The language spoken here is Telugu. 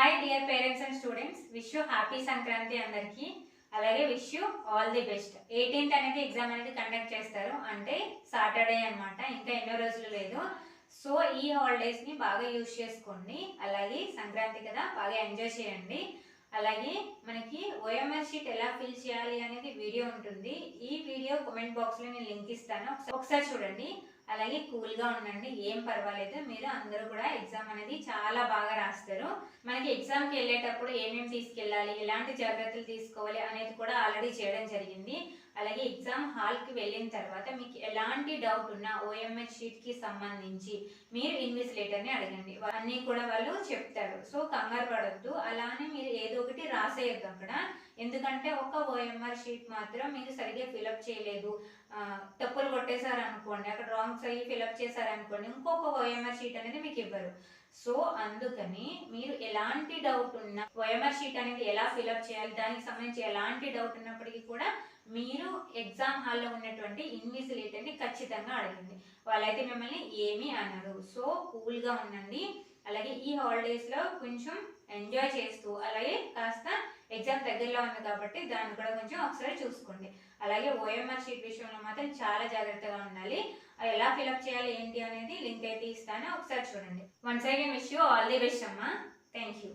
Hi dear parents and students, wish you happy Sankranti అందరికీ. అలాగే wish you all the best. 18th అనేది ఎగ్జామ్ అనేది కండక్ట్ చేస్తారు, అంటే సాటర్డే అనమాట. ఇంకా ఎన్నో రోజులు లేదు. సో ఈ హాలిడేస్ని బాగా యూజ్ చేసుకోండి. అలాగే సంక్రాంతి కదా, బాగా ఎంజాయ్ చేయండి. అలాగే మనకి ఓఎంఆర్ షీట్ ఎలా ఫిల్ చేయాలి అనేది వీడియో ఉంటుంది. ఈ వీడియో కామెంట్ బాక్స్లో నేను లింక్ ఇస్తాను, ఒకసారి చూడండి. అలాగే కూల్గా ఉండండి, ఏం పర్వాలేదు. మీరు అందరూ కూడా ఎగ్జామ్ అనేది చాలా బాగా రాస్తారు. మనకి ఎగ్జామ్కి వెళ్ళేటప్పుడు ఏమేమి తీసుకెళ్ళాలి, ఎలాంటి జాగ్రత్తలు తీసుకోవాలి అనేది కూడా ఆల్రెడీ చేయడం జరిగింది. అలాగే ఎగ్జామ్ హాల్కి వెళ్ళిన తర్వాత మీకు ఎలాంటి డౌట్ ఉన్నా ఓఎంఆర్ షీట్కి సంబంధించి మీరు ఇన్విజిలేటర్ని అడగండి, అన్నీ కూడా వాళ్ళు చెప్తారు. సో కంగారు పడొద్దు, అలానే మీరు ఏదో ఒకటి రాసేయద్దు అక్కడ. ఎందుకంటే ఒక ఓఎంఆర్ షీట్ మాత్రం మీరు సరిగ్గా ఫిలప్ చేయలేదు, తప్పులు కొట్టేశారు అనుకోండి, అక్కడ రాంగ్స్ అయ్యి ఫిలప్ చేశారనుకోండి, ఇంకొక ఓఎంఆర్ షీట్ అనేది మీకు ఇవ్వరు. సో అందుకని మీరు ఎలాంటి డౌట్ ఉన్నా ఓఎంఆర్ షీట్ అనేది ఎలా ఫిలప్ చేయాలి, దానికి సంబంధించి ఎలాంటి డౌట్ ఉన్నప్పటికీ కూడా మీరు ఎగ్జామ్ హాల్లో ఉన్నటువంటి ఇన్విజిలేటర్ని ఖచ్చితంగా అడగండి. వాళ్ళైతే మిమ్మల్ని ఏమీ అనరు. సో కూల్గా ఉండండి. అలాగే ఈ హాలిడేస్లో కొంచెం ఎంజాయ్ చేస్తూ, అలాగే కాస్త ఎగ్జామ్ దగ్గరలో ఉంది కాబట్టి దాన్ని కూడా కొంచెం ఒకసారి చూసుకోండి. అలాగే ఓఎంఆర్ షీట్ విషయంలో మాత్రం చాలా జాగ్రత్తగా ఉండాలి. ఎలా ఫిలప్ చేయాలి ఏంటి అనేది లింక్ అయితే ఇస్తాను, ఒకసారి చూడండి. Once again wish you all the best అమ్మా. Thank you.